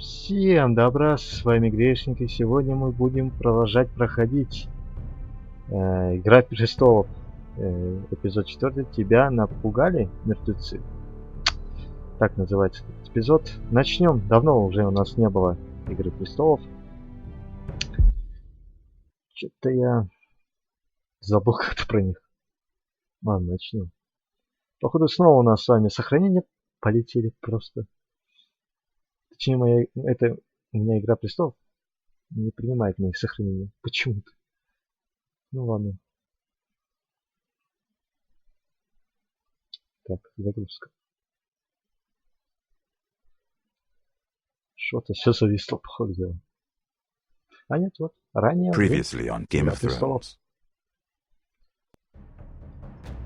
Всем добра, с вами Грешник, и сегодня мы будем продолжать проходить Игра престолов. Эпизод 4. Тебя напугали мертвецы? Так называется этот эпизод. Начнем. Давно уже у нас не было Игры престолов. Что-то я забыл как-то про них. Ладно, начнем. Походу снова у нас с вами сохранение полетели просто. Точнее, у меня Игра престолов не принимает моих сохранений. Почему-то. Ну ладно. Так, загрузка. Что-то все зависло, походу дела. А нет, вот. Ранее. Previously on Game of Thrones.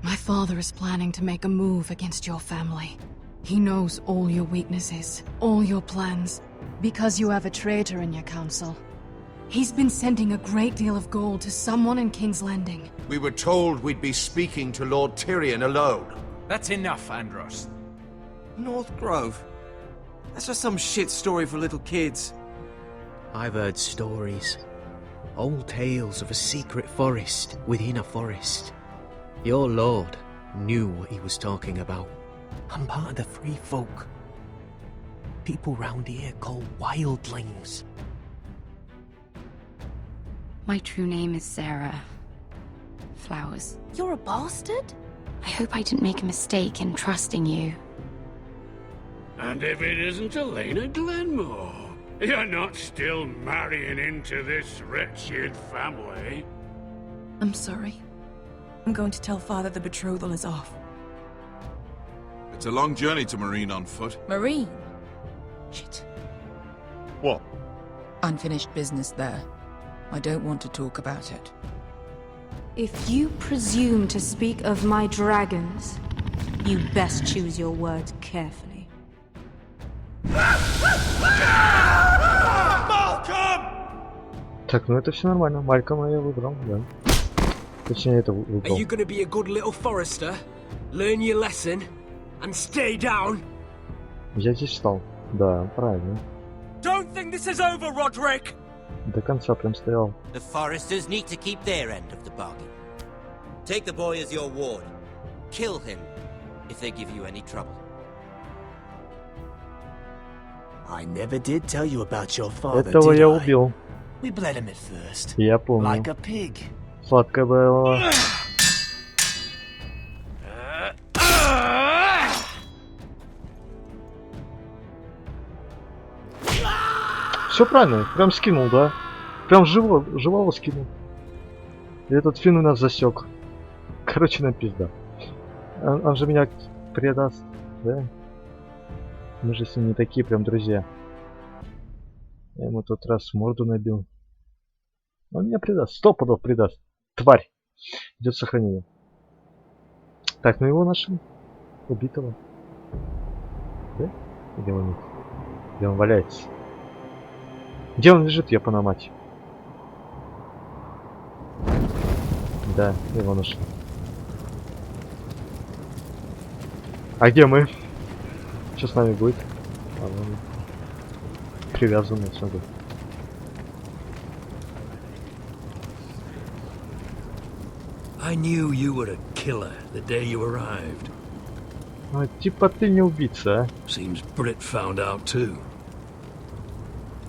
My father is planning to make a move against your family. He knows all your weaknesses, all your plans, because you have a traitor in your council. He's been sending a great deal of gold to someone in King's Landing. We were told we'd be speaking to Lord Tyrion alone. That's enough, Andros. North Grove? That's just some shit story for little kids. I've heard stories. Old tales of a secret forest within a forest. Your lord knew what he was talking about. I'm part of the free folk. People round here call wildlings. My true name is Sarah Flowers. You're a bastard? I hope I didn't make a mistake in trusting you. And if it isn't Elena Glenmore, you're not still marrying into this wretched family. I'm sorry. I'm going to tell Father the betrothal is off. It's a long journey to Marine on foot. Marine? Shit. What? Unfinished business there. I don't want to talk about it. If you presume to speak of my dragons, you best choose your words carefully. Так, ну это все нормально. Малькома я выбрал, да. Точнее, это выбрал. Are you gonna be a good little forester? Learn your lesson and stay down? Я здесь встал. Да, правильно. Don't think this is over, Roderick! До конца прям стоял. The foresters need to keep their end of the bargain. Take the boy as your ward. Kill him if they give you any trouble. I never did tell you about your father, Этого did я I? убил. We bled him at first. Я помню. Like a pig. Сладкое было. Все правильно, прям скинул, да? Прям живого скинул. И этот Финн у нас засек. Короче, нам пизда. Он же меня предаст, да? Мы же с ним не такие прям друзья. Я ему тот раз морду набил. Он меня предаст, 100 пудов предаст. Тварь. Идет сохранение. Так, ну его нашли. Убитого. Да? Где он нет? Где он валяется? Где он лежит, я мать? Да, его нашли. А где мы? Что с нами будет? Привязанный, смотри. I knew you were a killer the day you arrived. А, типа ты не убийца, а? Seems Brit found out too.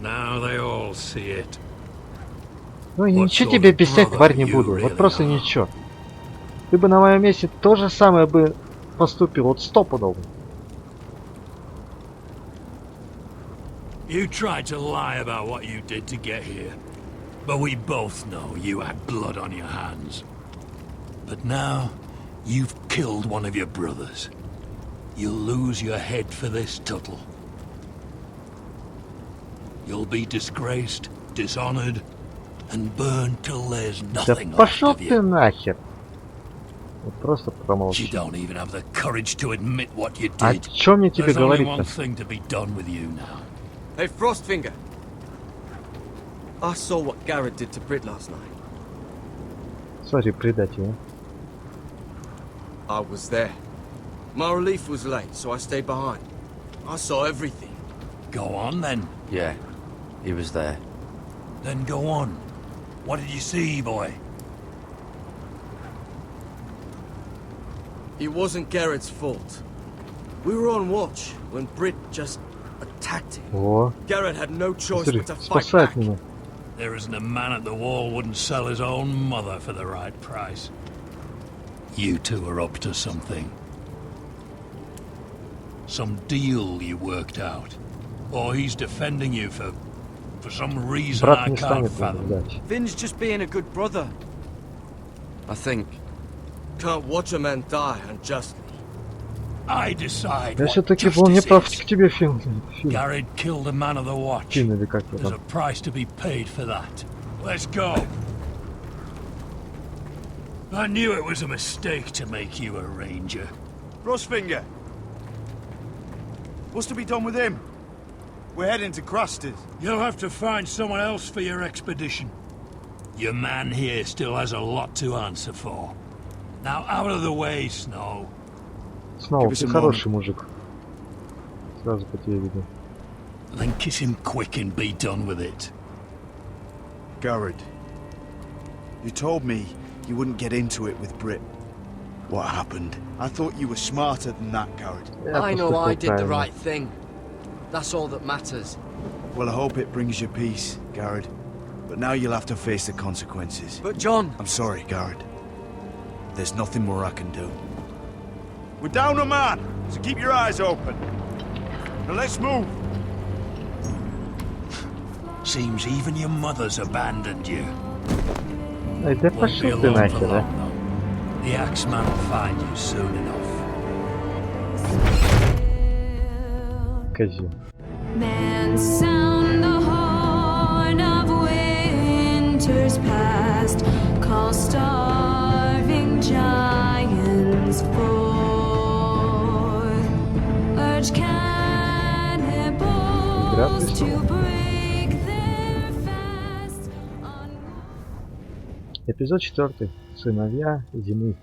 Now they all see it. Ну я ничего тебе писать, тварь, не буду. Вот просто ничего. Ты бы на моем месте то же самое бы поступил. Вот 100 пудов. You tried to lie about what you did to get here. But we both know you had blood on your hands. But now, you've killed one of your brothers. You'll lose your head for this, Tuttle. You'll be disgraced, dishonored, and burned till there's nothing left of you. Нахер. Вот просто промолчи. You don't even have the courage to admit what you А did. чё мне тебе There's only one говорить-то? thing to be done with you now. Hey, Frostfinger. I saw what Garrett did to Brit last night. Смотри, предатель. I was there. My relief was late, so I stayed behind. I saw everything. Go on, then. Yeah, he was there. Then go on. What did you see, boy? It wasn't Garrett's fault. We were on watch when Britt just attacked him. О, Garrett had no choice смотри, but to fight спасает back. меня. There isn't a man at the wall wouldn't sell his own mother for the right price. You two are up to something. Some deal you worked out. Or he's defending you for some reason Брат I не can't станет fathom. наблюдать. Finn's just being a good brother. I think. Can't watch a man die unjustly. I decide Я what все-таки был не justice прав is. к тебе, Финн. Garrett killed a man of the watch. Финн или как его There's a там. price to be paid for that. Let's go. I knew it was a mistake to make you a ranger. Rosfinger. What's to be done with him? We're heading to Cruster's. You'll have to find someone else for your expedition. Your man here still has a lot to answer for. Now out of the way, Snow. Снова, ты хороший мужик. Сразу по тебе видно. Then kiss him quick and be done with it. Garrett. You told me you wouldn't get into it with Britt. What happened? I thought you were smarter than that, Garrett. I know I did the right thing. That's all that matters. Well, I hope it brings you peace, Garrett. But now you'll have to face the consequences. But John... I'm sorry, Garrett. There's nothing more I can do. We're down a man, so keep your eyes open. Now let's move. Seems even your mother's abandoned you. Ай, да пошел ты нахер, а? The Axeman will find you soon enough. Козел. Then sound the horn of winter's past, call starving giants forth, urge cannibals to break their fast. Эпизод 4. Сыновья зимы.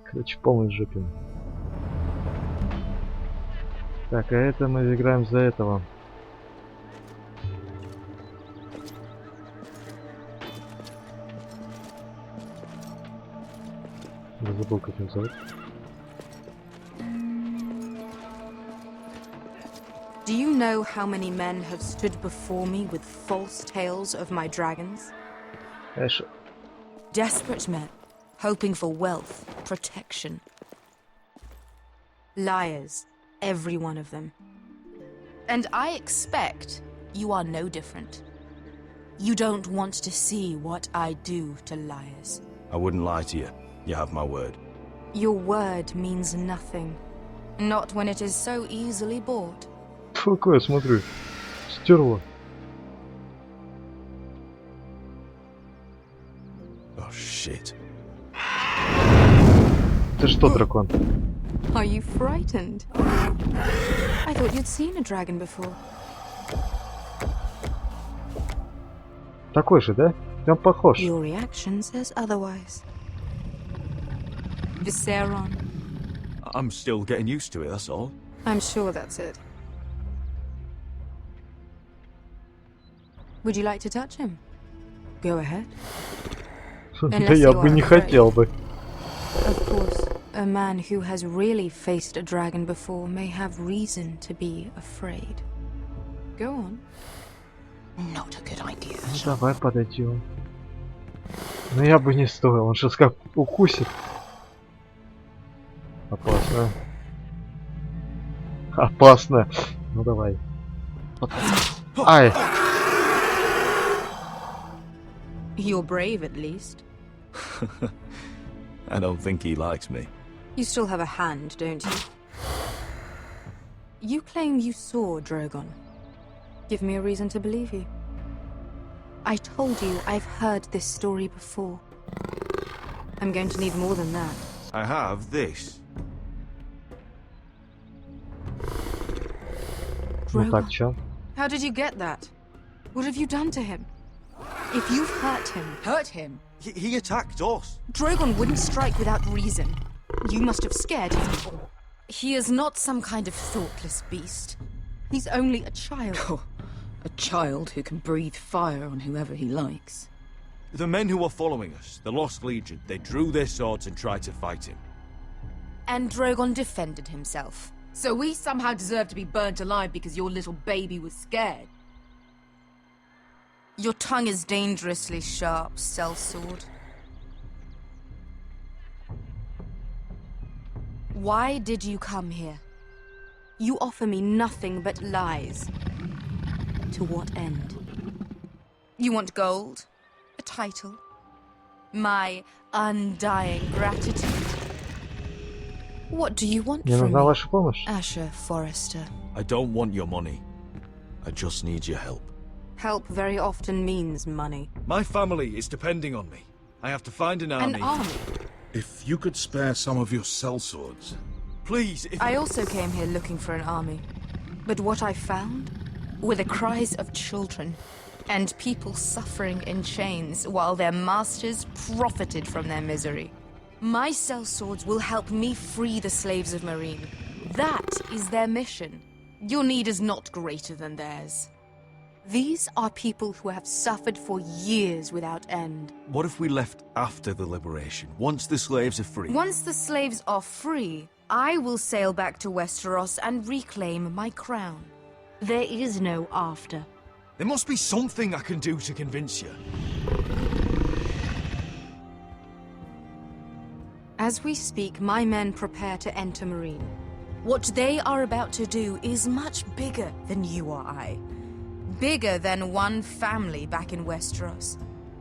Короче, полный жопин. Так, а это мы играем за этого. Я забыл, как его зовут. Do you know how many men have stood before me with false tales of my dragons? Конечно. Desperate men, hoping for wealth, protection. Liars, every one of them. And I expect you are no different. You don't want to see what I do to liars. I wouldn't lie to you. You have my word. Your word means nothing. Not when it is so easily bought. Какое, смотрю. Стерва. Oh shit. Ты что, дракон? Are you frightened? I thought you'd seen a dragon before. Такой же, да? Прям похож. Your reaction says otherwise. Visceron. I'm still getting used to it, that's all. I'm sure that's it. Would you like to touch him? Go ahead. Да я бы не хотел бы. Of course, a man who has really faced a dragon before may have reason to be afraid. Go on. Not a good idea. Ну, давай подойдем. Но я бы не стоил, он сейчас как укусит. Опасно. Опасно. Ну давай. Ай. You're brave, at least. I don't think he likes me. You still have a hand, don't you? You claim you saw Drogon. Give me a reason to believe you. I told you I've heard this story before. I'm going to need more than that. I have this. Ну так, чё? How did you get that? What have you done to him? If you've hurt him... Hurt him? He attacked us. Drogon wouldn't strike without reason. You must have scared him. He is not some kind of thoughtless beast. He's only a child. Oh, a child who can breathe fire on whoever he likes. The men who were following us, the Lost Legion, they drew their swords and tried to fight him. And Drogon defended himself. So we somehow deserve to be burnt alive because your little baby was scared? Your tongue is dangerously sharp, sellsword. Why did you come here? You offer me nothing but lies. To what end? You want gold? A title? My undying gratitude? What do you want from me, Asher Forrester? I don't want your money. I just need your help. Help very often means money. My family is depending on me. I have to find an army. An army? If you could spare some of your sellswords. Please, if... I also came here looking for an army. But what I found were the cries of children and people suffering in chains while their masters profited from their misery. My sellswords will help me free the slaves of Meereen. That is their mission. Your need is not greater than theirs. These are people who have suffered for years without end. What if we left after the liberation, once the slaves are free? Once the slaves are free, I will sail back to Westeros and reclaim my crown. There is no after. There must be something I can do to convince you. As we speak, my men prepare to enter Meereen. What they are about to do is much bigger than you or I. Bigger than one family back in Westeros.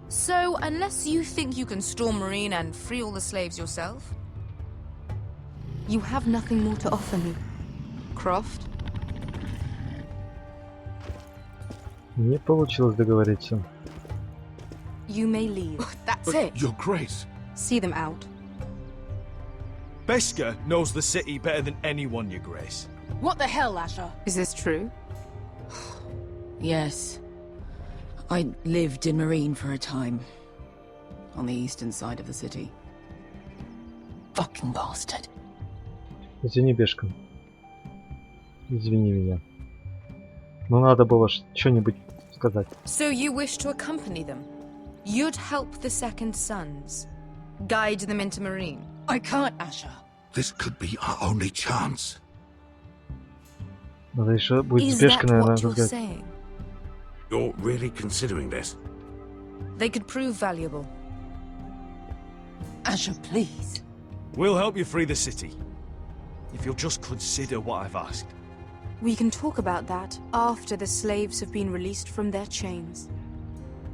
So, unless you think you can storm Meereen and free all the slaves yourself, you have nothing more to offer me, Croft. Не получилось договориться. You may leave. That's it. Your Grace. See them out. Beskar knows the city better than anyone, Your Grace. What the hell, Asher? Is this true? Yes. I lived in Meereen for a time. On the eastern side of the city. Fucking bastard. Извини, Бешка. Извини меня. Но надо было что-нибудь сказать. So you wish to accompany them? You'd help the Second Sons. Guide them into Meereen. I can't, Asher. This could be our only chance. Надо еще будет с Is Бешкой, that наверное, what you're разговаривать. saying? You're really considering this? They could prove valuable. Asher, please. We'll help you free the city. If you'll just consider what I've asked. We can talk about that after the slaves have been released from their chains.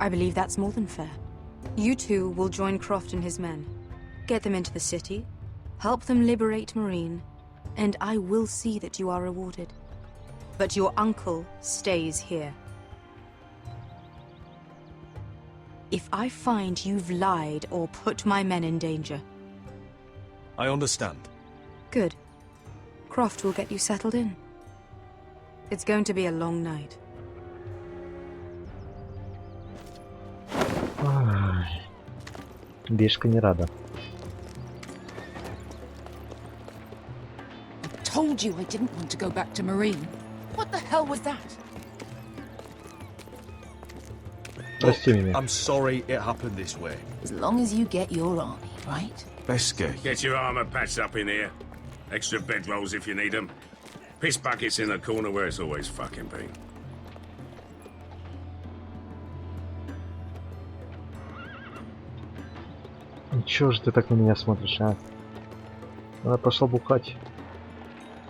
I believe that's more than fair. You two will join Croft and his men. Get them into the city, help them liberate Meereen, and I will see that you are rewarded. But your uncle stays here. If I find you've lied or put my men in danger... I understand. Good. Croft will get you settled in. It's going to be a long night. Ай. Бешка не рада. I told you I didn't want to go back to Meereen. What the hell was that? Прости меня. I'm sorry it happened this way. As long as you get your army, right? Beskar. Get your armor patched up in here. Extra bedrolls if you need them. Piss buckets in the corner where it's always fucking been. Чё же ты так на меня смотришь, а? Она пошла бухать.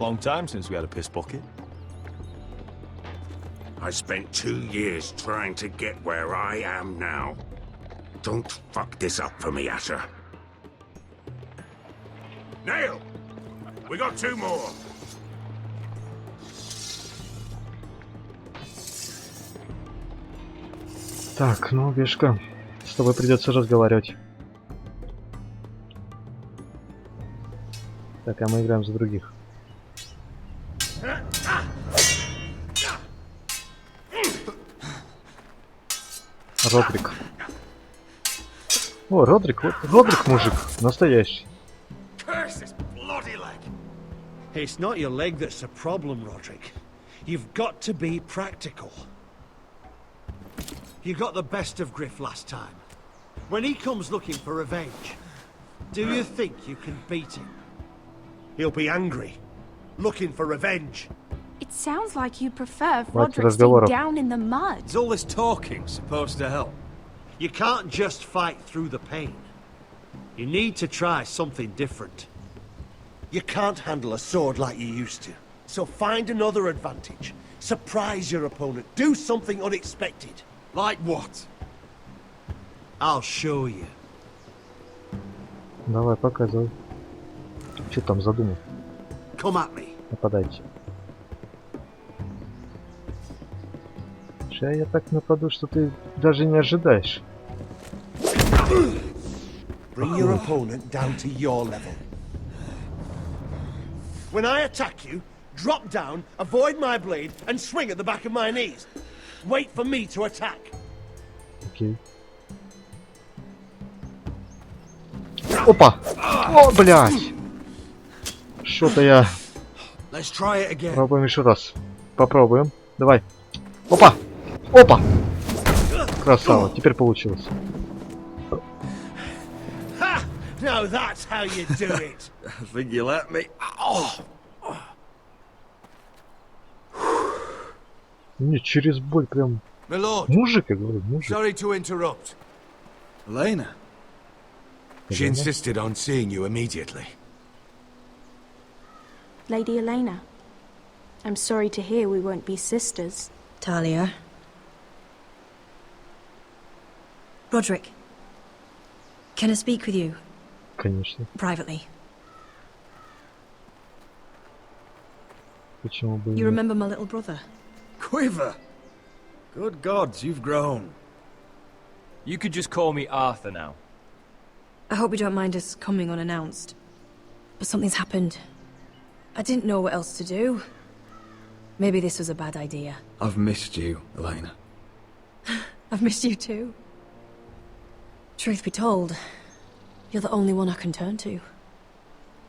Long time since we had a piss bucket. I spent 2 years trying to get where I am now. Don't fuck this up for me, Asher. Nail! We got 2 more! Так, ну, Бешка, с тобой придется разговаривать. Так, а мы играем за других. Родрик. О, Родрик, вот Родрик мужик, настоящий. Curse this bloody leg! It's not your leg that's the problem, Roderick. You've got to be practical. You got the best of Griff last time. When he comes looking for revenge, do you think you can beat him? He'll be angry, looking for revenge. It sounds like you prefer Хватит Roderick staying разговоров. down in the mud. Is all this talking supposed to help? You can't just fight through the pain. You need to try something different. You can't handle a sword like you used to. So find another advantage. Surprise your opponent. Do something unexpected. Like what? I'll show you. Давай, показывай. Что там задумал? Come at me. Нападайте. Сейчас я так нападу, что ты даже не ожидаешь. Bring your opponent down to your level. When I attack you, drop down, avoid my blade, and swing at the back of my knees. Wait for me to attack. Окей. Опа! О, блядь! Что-то я... Let's try it again. Попробуем еще раз. Попробуем. Давай. Опа! Опа! Красава, теперь получилось. Ha! Now that's how you do it. I think you let me. Oh. Не, через боль прям... My lord. Мужик, я говорю, мужик. Sorry to interrupt. Elena. She insisted on seeing you immediately. Lady Elena, I'm sorry to hear we won't be sisters. Talia. Roderick. Can I speak with you? Конечно. Privately. Почему бы... You remember my little brother? Quiver. Good gods, you've grown. You could just call me Arthur now. I hope you don't mind us coming unannounced. But something's happened. I didn't know what else to do. Maybe this was a bad idea. I've missed you, Elena. I've missed you too. Truth be told, you're the only one I can turn to.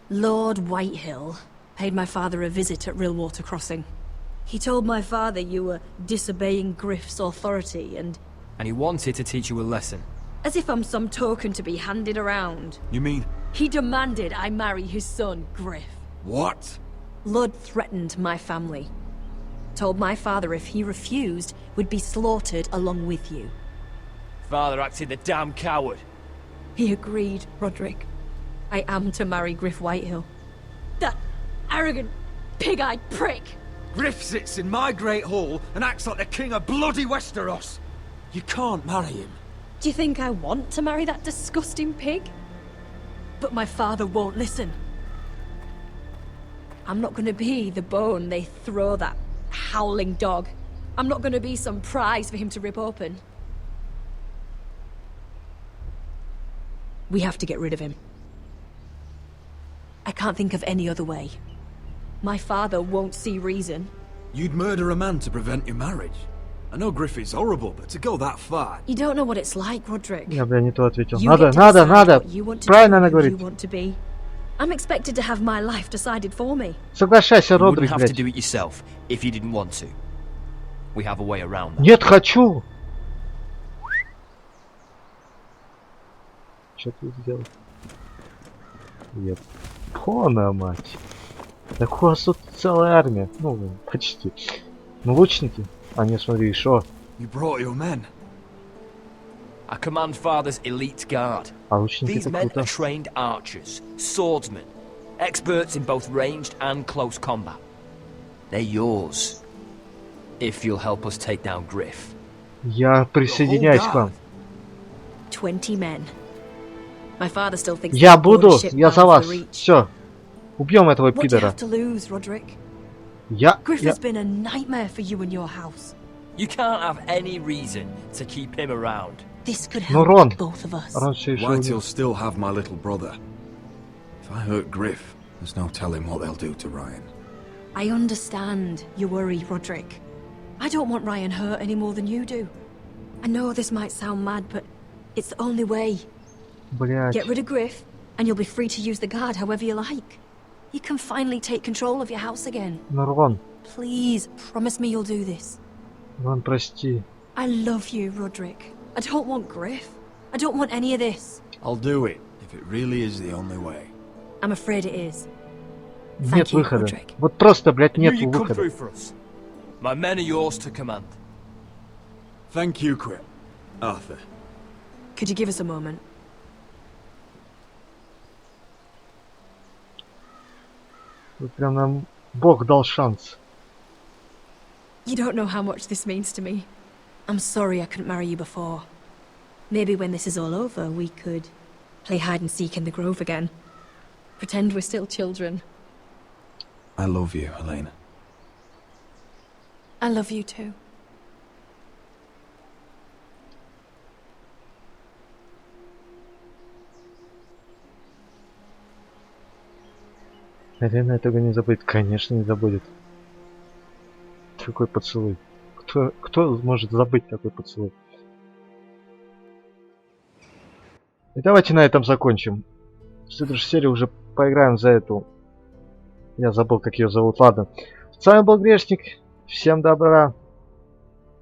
Lord Whitehill paid my father a visit at Rillwater Crossing. He told my father you were disobeying Griff's authority and he wanted to teach you a lesson. as if I'm some token to be handed around. You mean... He demanded I marry his son, Griff. What? Lord threatened my family. Told my father if he refused, we'd be slaughtered along with you. Father acted the damn coward. He agreed, Roderick. I am to marry Griff Whitehill. That arrogant, pig-eyed prick! Griff sits in my great hall and acts like the king of bloody Westeros. You can't marry him. Do you think I want to marry that disgusting pig? But my father won't listen. I'm not gonna be the bone they throw that howling dog. I'm not gonna be some prize for him to rip open. We have to get rid of him. I can't think of any other way. My father won't see reason. You'd murder a man to prevent your marriage. I know Griff is horrible, but to go that far... You don't know what it's like, Roderick. Я, бля, не то ответил. You Надо, get to надо, decide надо. what you want to Правильно do, она who говорит. you want to be. I'm expected to have my life decided for me. Соглашайся, You wouldn't Родрик, have to блядь. do it yourself if you didn't want to. We have a way around that. Нет, хочу. Что ты сделал? Нет. Пона, мать. Так у вас тут целая армия. Ну, почти. Ну, лучники. А не, смотри, шо. You brought your men. I command Father's elite guard. А лучники These это men круто. are trained archers, swordsmen, experts in both ranged and close combat. They're yours. If you'll help us take down Griff. Я присоединяюсь к вам. 20 men. My father still thinks Я we'll board a буду, ship я bound за for вас. the Reach. Все. Убьем этого What do you пидора. have to lose, Roderick? Я... Griff has been a nightmare for you and your house. You can't have any reason to keep him around. This could Ну, help Рон. both of us. Рон все еще White'll still have my little brother. If I hurt Griff, there's no telling what they'll do to Ryan. I understand your worry, Roderick. I don't want Ryan hurt any more than you do. I know this might sound mad, but it's the only way. Блять. Get rid of Griff, and you'll be free to use the guard however you like. You can finally take control of your house again. Нурван. Please, promise me you'll do this. Нурван, прости. I love you, Roderick. I don't want Griff. I don't want any of this. I'll do it, if it really is the only way. I'm afraid it is. Нет выхода. Вот просто, блядь, нет You come выхода. through for us. My men are yours to command. Thank you, Quip. Arthur. Could you give us a moment? Вот прям нам Бог дал шанс. You don't know how much this means to me. I'm sorry I couldn't marry you before. Maybe when this is all over, we could play hide and seek in the grove again. Pretend we're still children. I love you, Helena. I love you too. Елена этого не забудет. Конечно, не забудет. Такой поцелуй. Кто может забыть такой поцелуй? И давайте на этом закончим. В следующей серии уже поиграем за эту. Я забыл, как ее зовут. Ладно. С вами был Грешник. Всем добра.